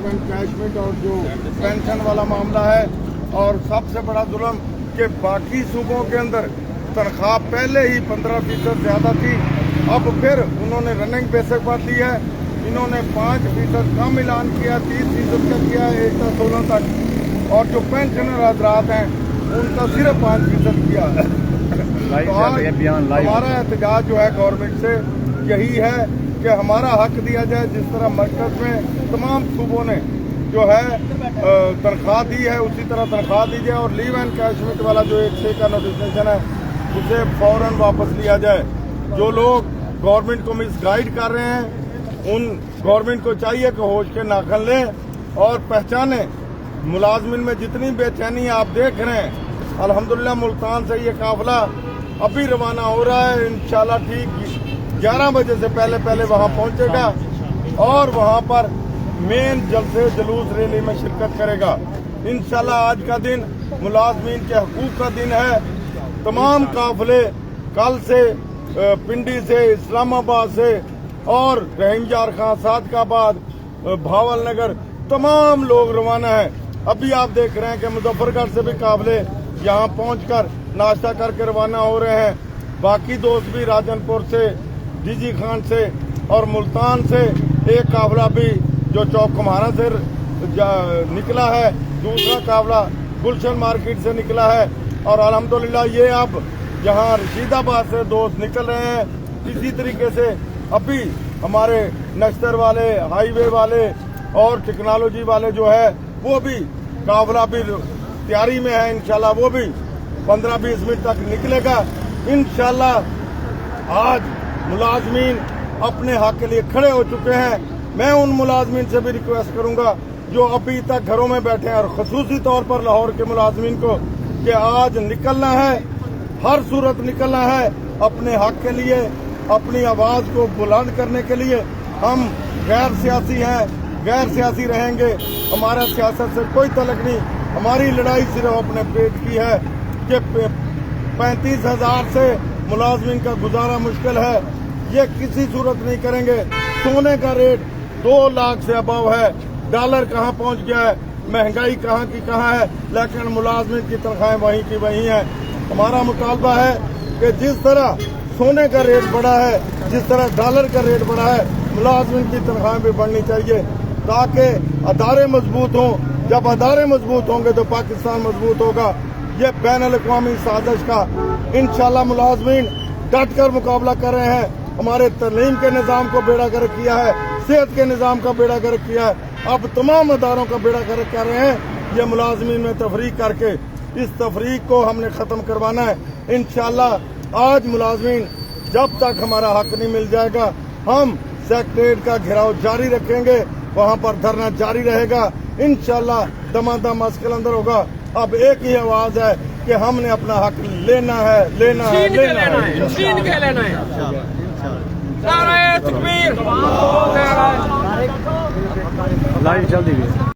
Leave encashment और जो pension वाला मामला है, और सबसे बड़ा जुल्म कि बाकी सूबों के अंदर तनख्वाह पहले ही 15% ज़्यादा थी, अब फिर उन्होंने रनिंग बेसिक पर दी है। इन्होंने 5% कम ऐलान किया, 30% का किया है 1 से 16 तक, और जो पेंशनर हजरात हैं उनका सिर्फ 5% किया है। तो आज हमारा एहतजाज जो है गवर्नमेंट से यही है कि हमारा हक दिया जाए, जिस तरह मरकज में तमाम सूबों ने जो है तनख्वाह दी है उसी तरह तनख्वाह दी जाए, और लीव एनकैशमेंट वाला जो 1/6 का नोटिफिकेशन है उसे फौरन वापस लिया जाए। जो लोग गवर्नमेंट को मिसगाइड कर रहे हैं उन गवर्नमेंट को चाहिए कि होश के नाखन लें और पहचाने। मुलाजमिन में जितनी बेचैनी आप देख रहे हैं, अल्हम्दुलिल्लाह मुल्तान से ये काफिला अभी रवाना हो रहा है। इंशाल्लाह ठीक 11 बजे से पहले वहाँ पहुँचेगा और वहाँ पर मेन जलसे जुलूस रैली में शिरकत करेगा। इंशाल्लाह आज का दिन मुलाजमीन के हकूक का दिन है। तमाम काफिले कल से पिंडी से, इस्लामाबाद से और रहीमयार खां, सादकाबाद, भावल नगर तमाम लोग रवाना है। अभी आप देख रहे हैं कि मुजफ्फरगढ़ से भी काफिले यहाँ पहुंचकर नाश्ता करके रवाना हो रहे हैं। बाकी दोस्त भी राजनपुर से, डीजी खान से और मुल्तान से एक काफिला भी जो चौक कुम्हारा से निकला है, दूसरा काफिला गुलशन मार्केट से निकला है, और अल्हम्दुलिल्लाह ये अब यहाँ रशीदाबाद से दोस्त निकल रहे हैं। इसी तरीके से अभी हमारे नश्तर वाले, हाईवे वाले और टेक्नोलॉजी वाले जो है वो भी काफिला भी तैयारी में है। इंशाल्लाह वो भी 15-20 मिनट तक निकलेगा। इंशाल्लाह आज मुलाजमीन अपने हक के लिए खड़े हो चुके हैं। मैं उन मुलाजमीन से भी रिक्वेस्ट करूंगा जो अभी तक घरों में बैठे हैं, और खसूसी तौर पर लाहौर के मुलाजमीन को, कि आज निकलना है, हर सूरत निकलना है अपने हक के लिए, अपनी आवाज को बुलंद करने के लिए। हम गैर सियासी हैं, गैर सियासी रहेंगे, हमारा सियासत से कोई तल्लुक नहीं। हमारी लड़ाई सिर्फ अपने पेट की है कि 35,000 से मुलाजमीन का गुजारा मुश्किल है, ये किसी सूरत नहीं करेंगे। सोने का रेट 2 लाख से अबव है, डॉलर कहाँ पहुँच गया है, महंगाई कहाँ की कहाँ है, लेकिन मुलाजमीन की तनख्वाहें वहीं की वहीं हैं। हमारा मुतालबा है कि जिस तरह सोने का रेट बढ़ा है, जिस तरह डॉलर का रेट बढ़ा है, मुलाजमीन की तनख्वाहें भी बढ़नी चाहिए ताकि अदारे मजबूत हों। जब अदारे मजबूत होंगे तो पाकिस्तान मजबूत होगा। ये बैनुल-अक़वामी साजिश का इंशाल्लाह मुलाजमीन डट कर मुकाबला कर रहे हैं। हमारे तलीम के निज़ाम को बेड़ा गर्क किया है, सेहत के निज़ाम का बेड़ा गर्क किया है, अब तमाम अदारों का बेड़ा गर्क कर रहे हैं। ये मुलाजमीन में तफरीक करके इस तफरीक को हमने ख़त्म करवाना है। इंशाल्लाह आज मुलाजमीन जब तक हमारा हक नहीं मिल जाएगा, हम सेक्रेटरीट का घेराव जारी रखेंगे, वहाँ पर धरना जारी रहेगा। इंशाल्लाह दमादम मस्कल होगा। अब एक ही आवाज है कि हमने अपना हक लेना है, लेना है, लेना है, छीन के लेना है। नारे तकबीर, लाइव चल रही है।